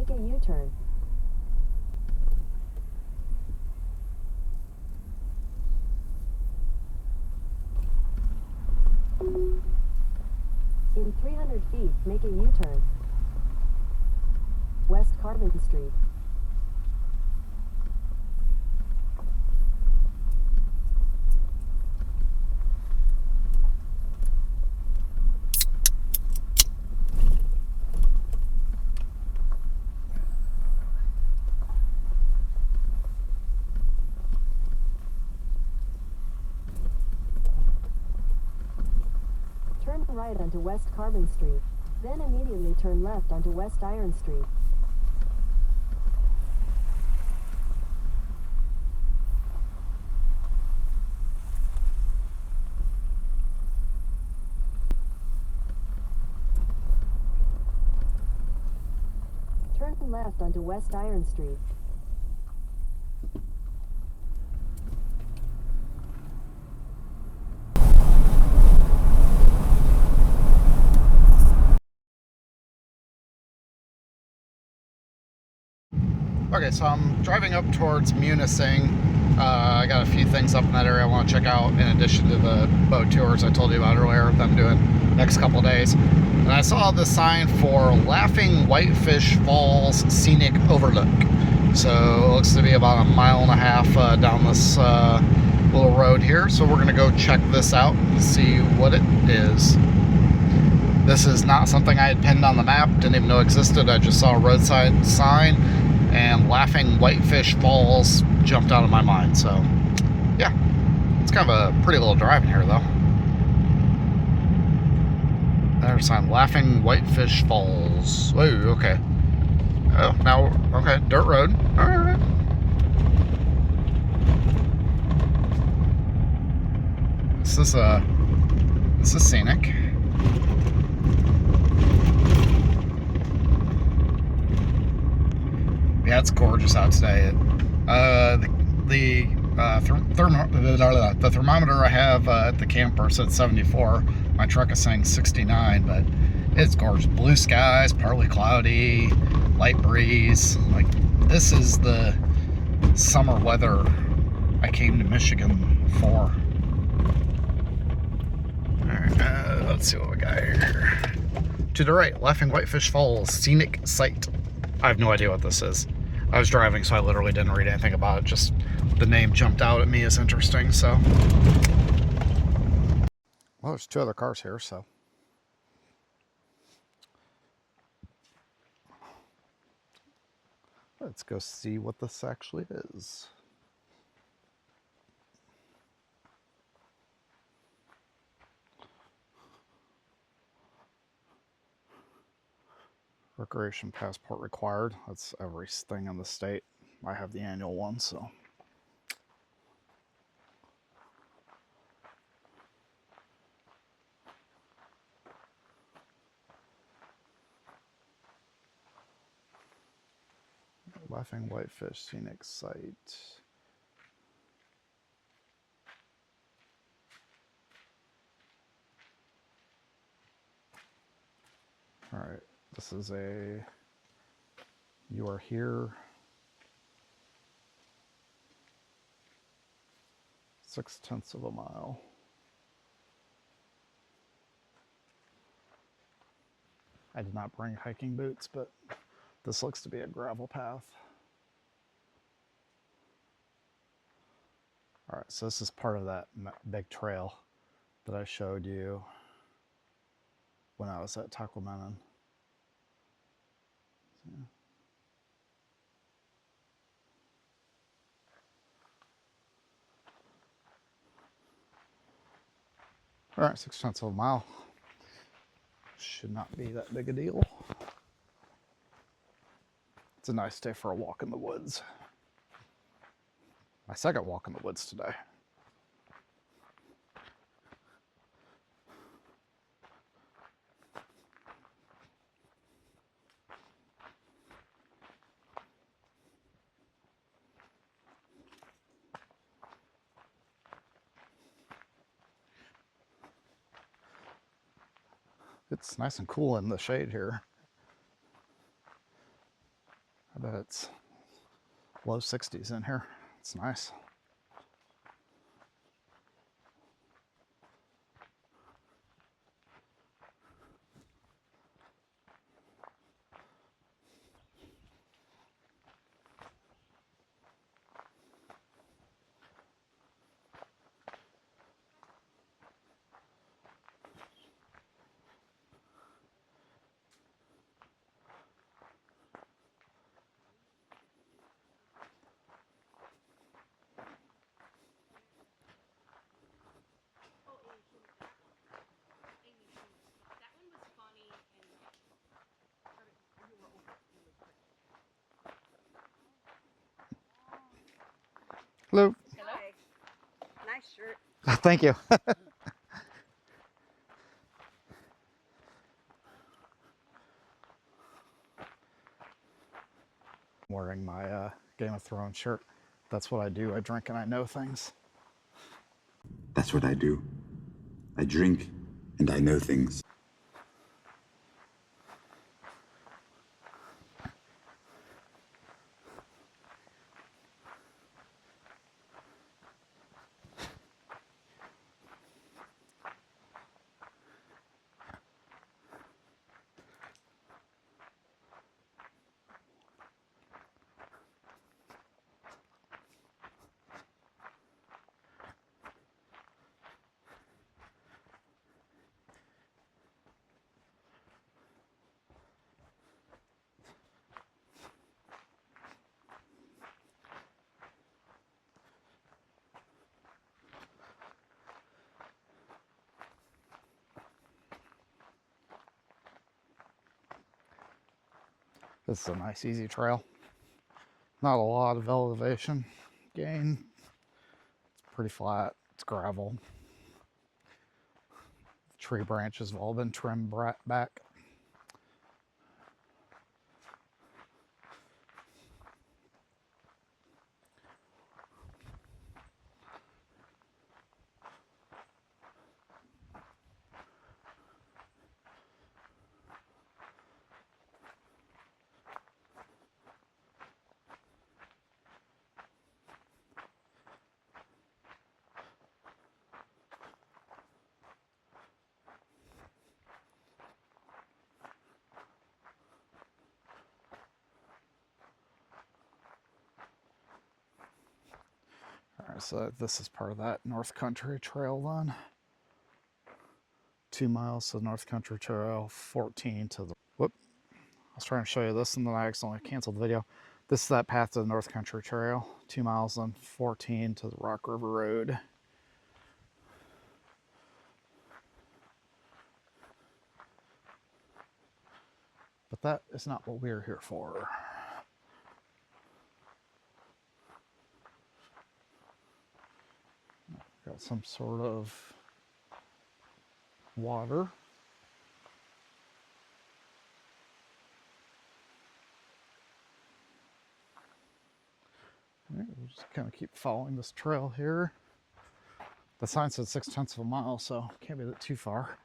Make a U-turn. In 300 feet, make a U-turn. West Carbon Street. Turn right onto West Carbon Street, then immediately turn left onto West Iron Street. Turn left onto West Iron Street. Okay, so I'm driving up towards Munising. I got a few things up in that area I want to check out in addition to the boat tours I told you about earlier that I'm doing next couple days. And I saw the sign for Laughing Whitefish Falls Scenic Overlook. So it looks to be about 1.5 miles down this little road here. So we're going to go check this out and see what it is. This is not something I had pinned on the map, didn't even know existed. I just saw a roadside sign and Laughing Whitefish Falls jumped out of my mind. So yeah, it's kind of a pretty little drive in here though. There's a sign, Laughing Whitefish Falls. Oh, okay. Oh, now, okay, dirt road. All right. This is scenic. Yeah, it's gorgeous out today. The thermometer I have at the camper said 74. My truck is saying 69, but it's gorgeous. Blue skies, partly cloudy, light breeze. Like, this is the summer weather I came to Michigan for. Alright, let's see what we got here. To the right, Laughing Whitefish Falls Scenic Site. I have no idea what this is. I was driving, so I literally didn't read anything about it. Just the name jumped out at me as interesting, so. Well, there's 2 other cars here, so. Let's go see what this actually is. Recreation passport required. That's everything in the state. I have the annual one, so. Laughing Whitefish Scenic Site. All right, this is a, you are here. 0.6 of a mile. I did not bring hiking boots, but this looks to be a gravel path. All right, so this is part of that big trail that I showed you when I was at Taquamenon. Yeah. All right, 0.6 of a mile. Should not be that big a deal. It's a nice day for a walk in the woods. My second walk in the woods today. It's nice and cool in the shade here. I bet it's low 60s in here. It's nice. Hello. Hello. Nice shirt. Thank you. I'm wearing my Game of Thrones shirt. That's what I do. I drink and I know things. That's what I do. I drink and I know things. This is a nice, easy trail. Not a lot of elevation gain. It's pretty flat. It's gravel. The tree branches have all been trimmed back. All right, so this is part of that North Country Trail then. 2 miles to the North Country Trail, 14 to the, whoop. I was trying to show you this and then I accidentally canceled the video. This is that path to the North Country Trail, 2 miles and 14 to the Rock River Road. But that is not what we're here for. Got some sort of water. All right, we'll just kind of keep following this trail here. The sign said 0.6 of a mile, so can't be that too far.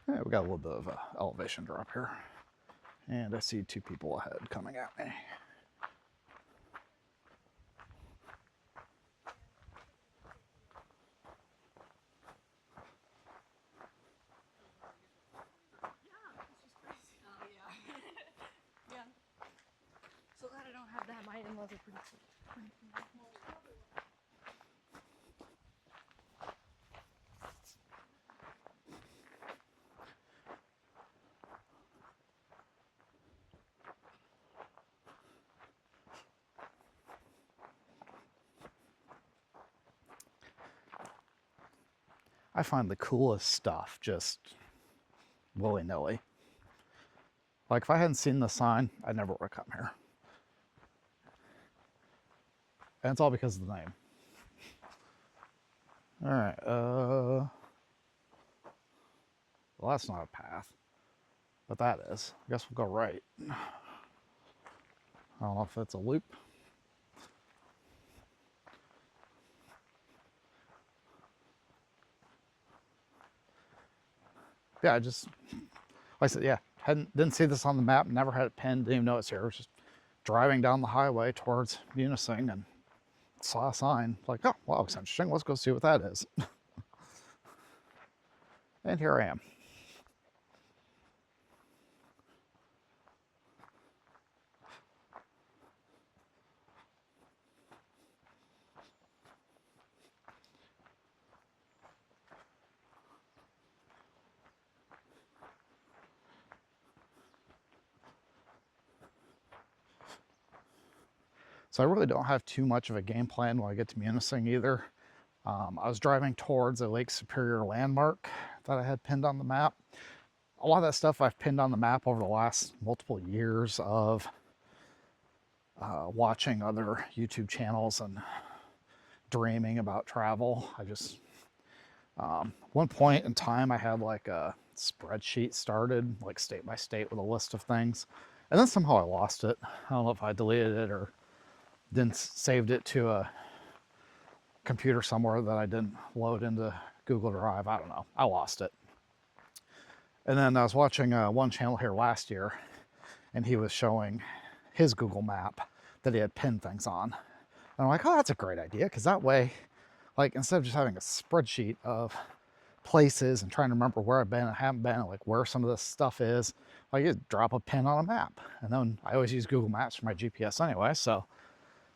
Yeah, we got a little bit of elevation drop here. And I see 2 people ahead coming at me. Yeah. So glad I don't have that. My in-laws are pretty cool. I find the coolest stuff just willy-nilly. Like if I hadn't seen the sign, I never would have come here. And it's all because of the name. All right, well, that's not a path, but that is. I guess we'll go right. I don't know if it's a loop. Yeah, I just, like I said, yeah, didn't see this on the map, never had it pinned, didn't even know it's here. I was just driving down the highway towards Munising and saw a sign, like, oh, wow, looks interesting, let's go see what that is. And here I am. So I really don't have too much of a game plan when I get to Munising either. I was driving towards a Lake Superior landmark that I had pinned on the map. A lot of that stuff I've pinned on the map over the last multiple years of watching other YouTube channels and dreaming about travel. I just, one point in time I had like a spreadsheet started, like state by state with a list of things. And then somehow I lost it. I don't know if I deleted it or then saved it to a computer somewhere that I didn't load into Google Drive. I don't know. I lost it. And then I was watching one channel here last year, and he was showing his Google map that he had pinned things on. And I'm like, oh, that's a great idea, because that way, like, instead of just having a spreadsheet of places and trying to remember where I've been and haven't been, and like where some of this stuff is, like, you just drop a pin on a map. And then I always use Google Maps for my GPS anyway, so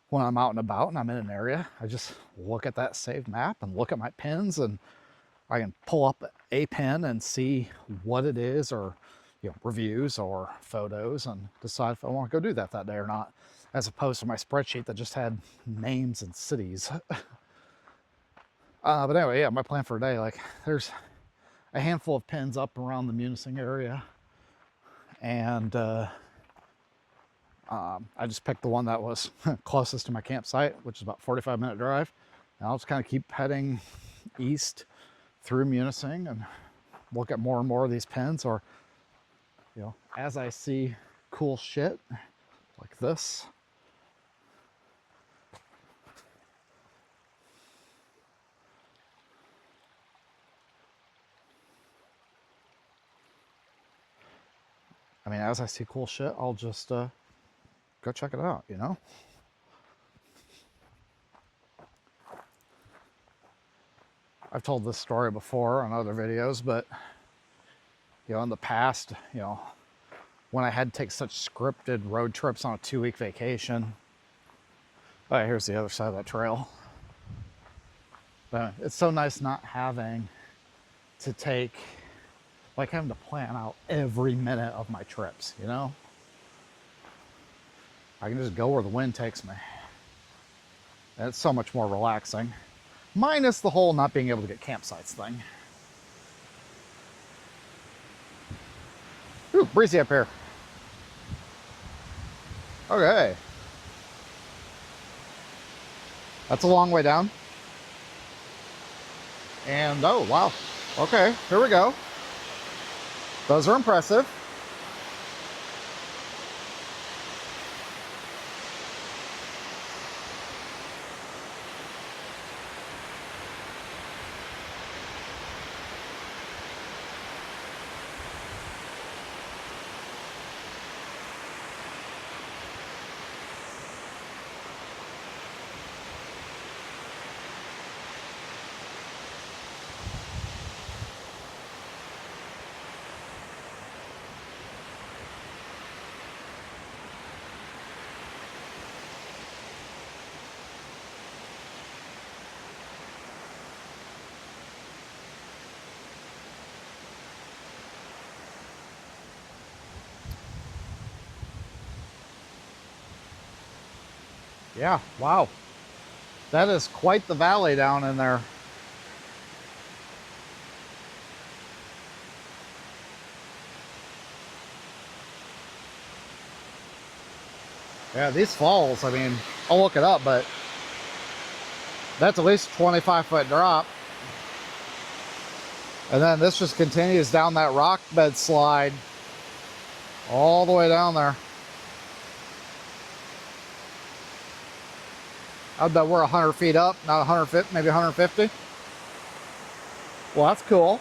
when I'm out and about and I'm in an area, I just look at that saved map and look at my pins, and I can pull up a pin and see what it is, or, you know, reviews or photos, and decide if I want to go do that day or not, as opposed to my spreadsheet that just had names and cities. But anyway, yeah, my plan for today, like, there's a handful of pins up around the Munising area, and I just picked the one that was closest to my campsite, which is about 45-minute drive. And I'll just kind of keep heading east through Munising and look at more and more of these pins, or, you know, as I see cool shit like this. I mean, as I see cool shit, I'll just go check it out, you know? I've told this story before on other videos, but, you know, in the past, you know, when I had to take such scripted road trips on a 2-week vacation. Oh, here's the other side of that trail. But it's so nice not having to take, like, having to plan out every minute of my trips, you know? I can just go where the wind takes me. And it's so much more relaxing. Minus the whole not being able to get campsites thing. Ooh, breezy up here. Okay. That's a long way down. And, oh, wow. Okay, here we go. Those are impressive. Yeah, wow. That is quite the valley down in there. Yeah, these falls, I mean, I'll look it up, but that's at least a 25-foot drop. And then this just continues down that rock bed slide all the way down there. I bet we're 100 feet up, not 150, maybe 150. Well, that's cool.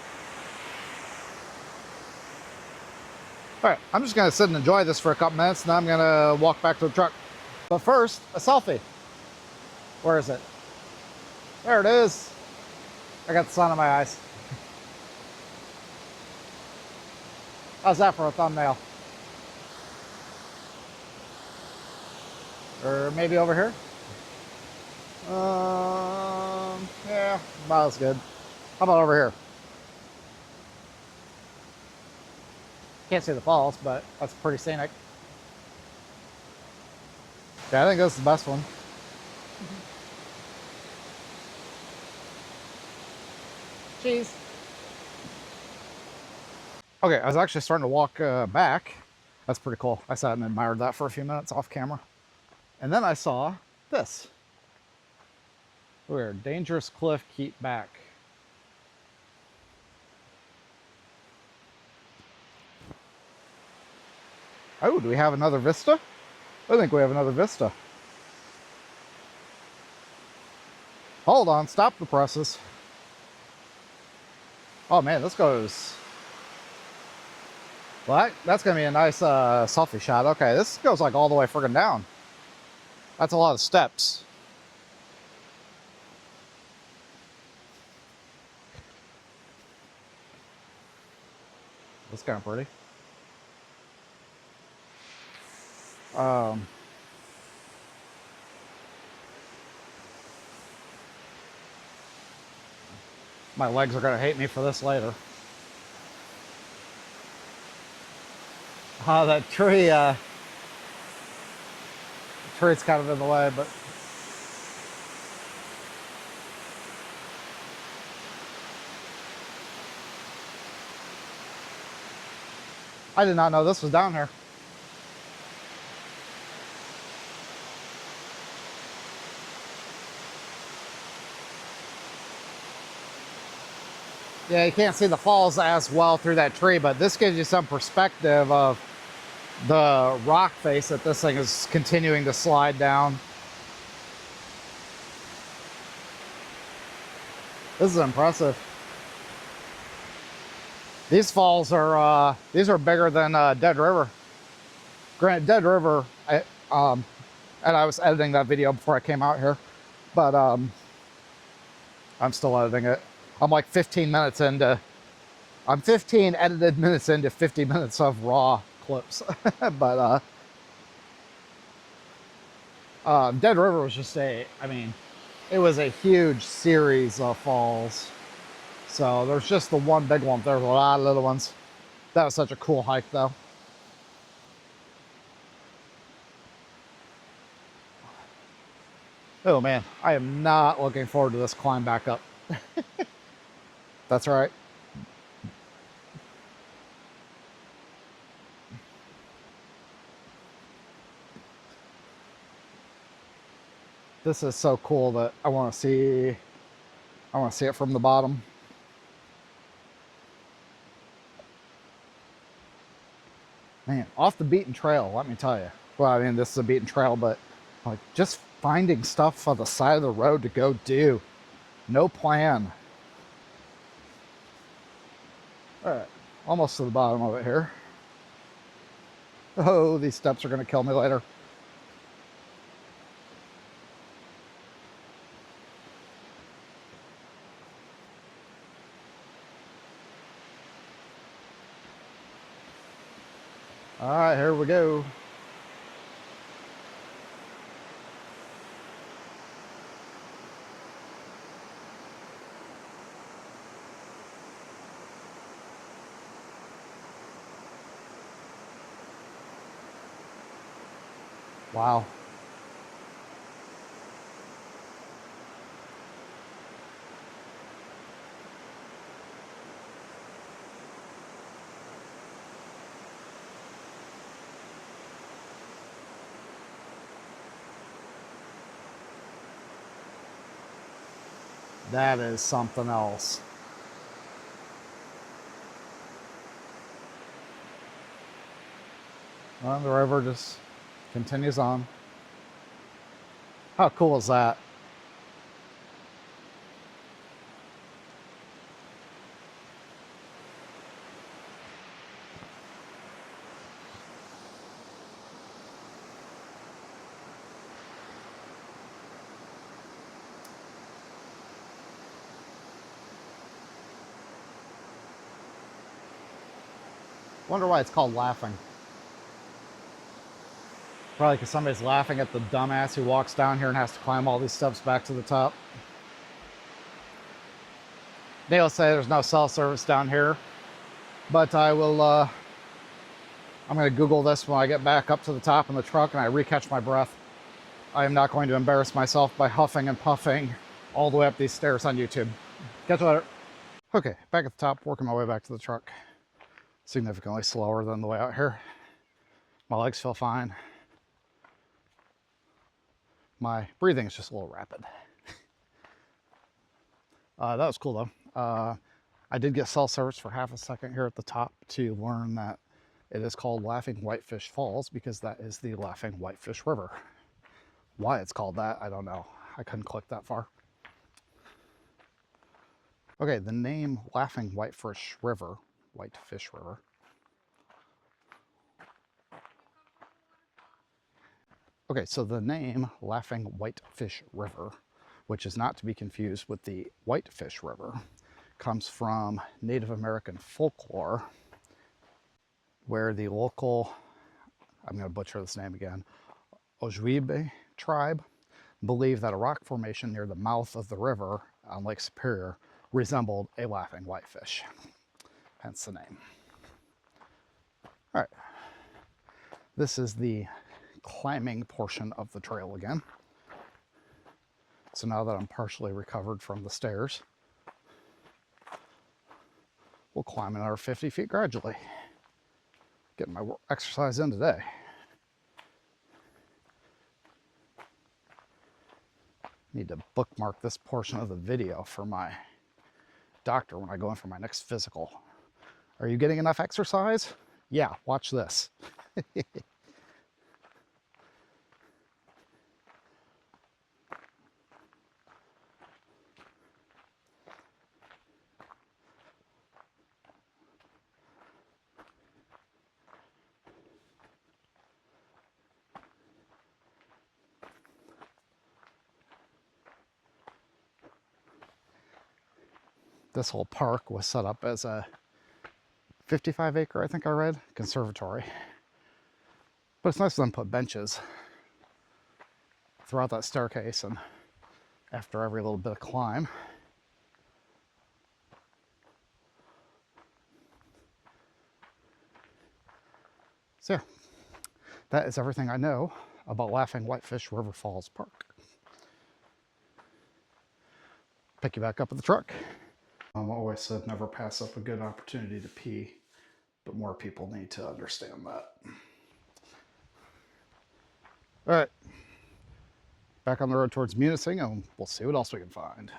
All right, I'm just gonna sit and enjoy this for a couple minutes, and then I'm gonna walk back to the truck. But first, a selfie. Where is it? There it is. I got the sun in my eyes. How's that for a thumbnail? Or maybe over here? Yeah, about as good. How about over here? Can't see the falls, but that's pretty scenic. Yeah, I think that's the best one. Cheese. Okay, I was actually starting to walk back. That's pretty cool. I sat and admired that for a few minutes off camera. And then I saw this. Weird. Dangerous cliff, keep back. Oh, do we have another vista? I think we have another vista. Hold on, stop the presses. Oh man, this goes... Well, that's going to be a nice selfie shot. Okay, this goes like all the way friggin' down. That's a lot of steps. That's kind of pretty. My legs are going to hate me for this later. That tree, the tree's kind of in the way, but I did not know this was down here. Yeah, you can't see the falls as well through that tree, but this gives you some perspective of the rock face that this thing is continuing to slide down. This is impressive. These falls are these are bigger than Dead River. Granted, Dead River, and I was editing that video before I came out here, but I'm still editing it. I'm like 15 minutes into, I'm 15 edited minutes into 50 minutes of raw clips. But Dead River was just I mean, it was a huge series of falls. So there's just the one big one. There's a lot of little ones. That was such a cool hike though. Oh man, I am not looking forward to this climb back up. That's right. This is so cool that I want to see it from the bottom. Man, off the beaten trail, let me tell you. Well, I mean, this is a beaten trail, but like just finding stuff on the side of the road to go do. No plan. All right, almost to the bottom of it here. Oh, these steps are going to kill me later. All right, here we go. Wow. That is something else. Well, the river just continues on. How cool is that? Wonder why it's called Laughing. Probably because somebody's laughing at the dumbass who walks down here and has to climb all these steps back to the top. They'll say there's no cell service down here, but I will, I'm going to Google this when I get back up to the top in the truck and I recatch my breath. I am not going to embarrass myself by huffing and puffing all the way up these stairs on YouTube. Catch you later. Okay, back at the top, working my way back to the truck. Significantly slower than the way out here. My legs feel fine. My breathing is just a little rapid. That was cool though. I did get cell service for half a second here at the top to learn that it is called Laughing Whitefish Falls because that is the Laughing Whitefish River. Why it's called that, I don't know. I couldn't click that far. Okay, the name Laughing Whitefish River, Okay, so the name Laughing Whitefish River, which is not to be confused with the Whitefish River, comes from Native American folklore, where the local, I'm going to butcher this name again, Ojibwe tribe believed that a rock formation near the mouth of the river on Lake Superior resembled a laughing whitefish, hence the name. All right, this is the climbing portion of the trail again. So now that I'm partially recovered from the stairs, we'll climb another 50 feet gradually. Getting my exercise in today. Need to bookmark this portion of the video for my doctor when I go in for my next physical. Are you getting enough exercise? Yeah, watch this. This whole park was set up as a 55 acre, I think I read, conservatory. But it's nice of them to put benches throughout that staircase and after every little bit of climb. So yeah, that is everything I know about Laughing Whitefish River Falls Park. Pick you back up at the truck. I've always said never pass up a good opportunity to pee, but more people need to understand that. All right, back on the road towards Munising, and we'll see what else we can find.